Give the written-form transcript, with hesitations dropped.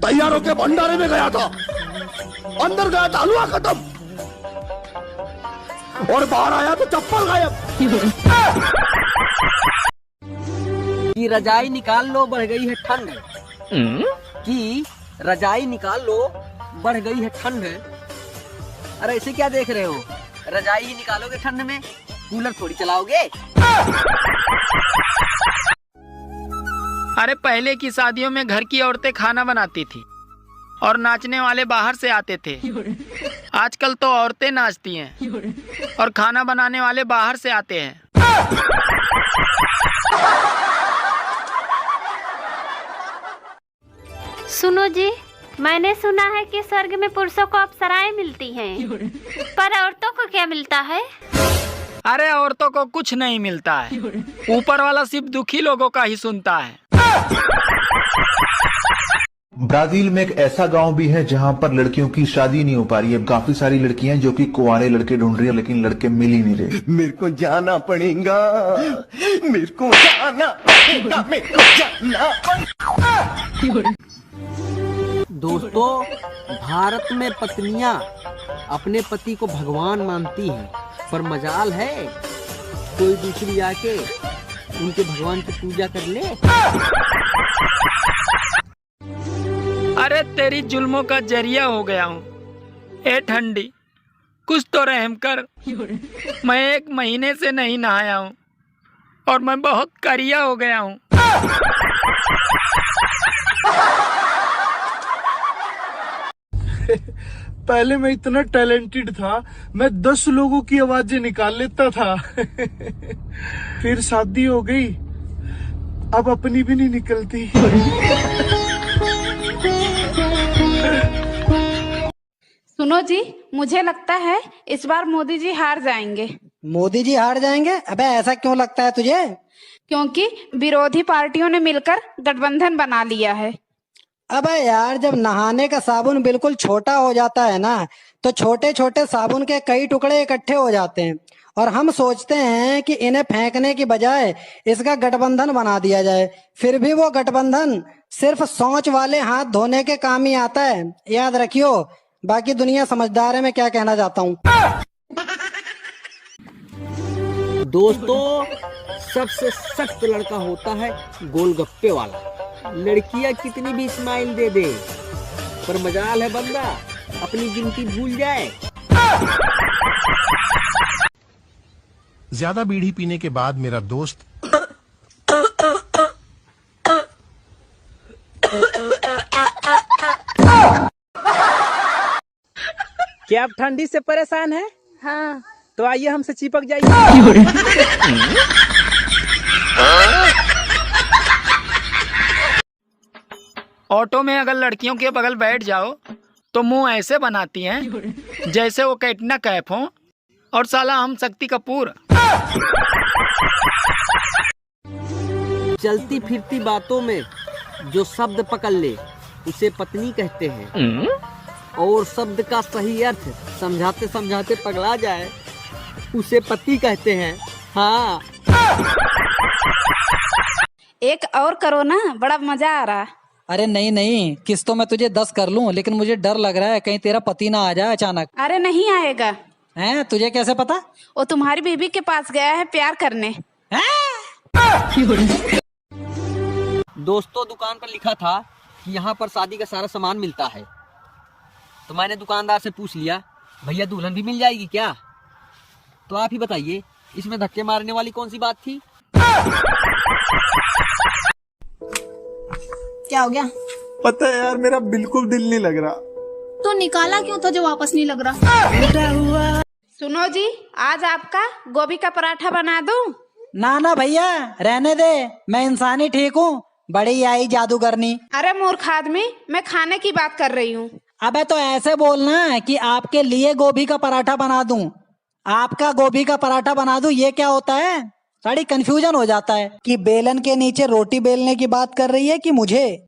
तैयार होके भंडारे में गया था, अंदर गया था हलवा खत्म, और बाहर आया तो चप्पल गायब। कि रजाई निकाल लो बढ़ गई है ठंड, कि रजाई निकाल लो बढ़ गई है ठंड। अरे ऐसे क्या देख रहे हो, रजाई ही निकालोगे ठंड में, कूलर थोड़ी चलाओगे। अरे पहले की शादियों में घर की औरतें खाना बनाती थी और नाचने वाले बाहर से आते थे। आजकल तो औरतें नाचती हैं और खाना बनाने वाले बाहर से आते हैं। सुनो जी, मैंने सुना है कि स्वर्ग में पुरुषों को अप्सराएं मिलती हैं, पर औरतों को क्या मिलता है? अरे औरतों को कुछ नहीं मिलता है, ऊपर वाला सिर्फ दुखी लोगों का ही सुनता है। ब्राजील में एक ऐसा गांव भी है जहां पर लड़कियों की शादी नहीं हो पा रही है। काफी सारी लड़कियां जो कि कुंवारे लड़के ढूंढ रही है, लेकिन लड़के मिल ही नहीं रहे। मेरे को जाना पड़ेगा, मेरे को जाना पड़ेगा, मेरे को जाना पड़ेगा। दोस्तों, भारत में पत्नियां अपने पति को भगवान मानती हैं, पर मजाल है कोई दूसरी आके उनके भगवान की पूजा कर ले। अरे तेरी जुल्मों का जरिया हो गया हूँ, ए ठंडी कुछ तो रहम कर। मैं 1 महीने से नहीं नहाया हूँ और मैं बहुत करिया हो गया हूँ। पहले मैं इतना टैलेंटेड था, मैं 10 लोगों की आवाजें निकाल लेता था। फिर शादी हो गई, अब अपनी भी नहीं निकलती। सुनो जी, मुझे लगता है इस बार मोदी जी हार जाएंगे। मोदी जी हार जाएंगे? अबे ऐसा क्यों लगता है तुझे? क्योंकि विरोधी पार्टियों ने मिलकर गठबंधन बना लिया है। अबे यार, जब नहाने का साबुन बिल्कुल छोटा हो जाता है ना, तो छोटे छोटे साबुन के कई टुकड़े इकट्ठे हो जाते हैं, और हम सोचते हैं कि इन्हें फेंकने की बजाय इसका गठबंधन बना दिया जाए। फिर भी वो गठबंधन सिर्फ सोच वाले हाथ धोने के काम ही आता है, याद रखियो। बाकी दुनिया समझदार है, मैं क्या कहना चाहता हूँ। दोस्तों, सबसे सख्त लड़का होता है गोलगप्पे वाला। लड़कियां कितनी भी स्माइल दे दे, पर मजाल है बंदा अपनी गिनती भूल जाए। ज्यादा बीड़ी पीने के बाद मेरा दोस्त क्या आप ठंडी से परेशान हैं? हाँ। तो आइए हमसे चिपक जाइए। ऑटो में अगर लड़कियों के बगल बैठ जाओ तो मुंह ऐसे बनाती हैं जैसे वो कैटरीना कैफ हो और साला हम शक्ति कपूर। चलती फिरती बातों में जो शब्द पकड़ ले उसे पत्नी कहते हैं, और शब्द का सही अर्थ समझाते समझाते पगला जाए उसे पति कहते हैं। हाँ, एक और करो ना, बड़ा मजा आ रहा। अरे नहीं नहीं, किस तो मैं तुझे 10 कर लूं, लेकिन मुझे डर लग रहा है कहीं तेरा पति ना आ जाए अचानक। अरे नहीं आएगा। हैं? तुझे कैसे पता? वो तुम्हारी बीबी के पास गया है प्यार करने। दोस्तों, दुकान पर लिखा था कि यहाँ पर शादी का सारा सामान मिलता है, तो मैंने दुकानदार से पूछ लिया, भैया दुल्हन भी मिल जाएगी क्या? तो आप ही बताइए, इसमें धक्के मारने वाली कौन सी बात थी? क्या हो गया? पता है यार, मेरा बिल्कुल दिल नहीं लग रहा। तो निकाला क्यों था जो वापस नहीं लग रहा? सुनो जी, आज आपका गोभी का पराठा बना दूं? ना ना भैया, रहने दे, मैं इंसान ही ठीक हूँ, बड़ी आई जादूगरनी। अरे मूर्ख आदमी, मैं खाने की बात कर रही हूँ। अबे तो ऐसे बोलना कि आपके लिए गोभी का पराठा बना दूं, आपका गोभी का पराठा बना दूं, ये क्या होता है? साड़ी कंफ्यूजन हो जाता है कि बेलन के नीचे रोटी बेलने की बात कर रही है कि मुझे।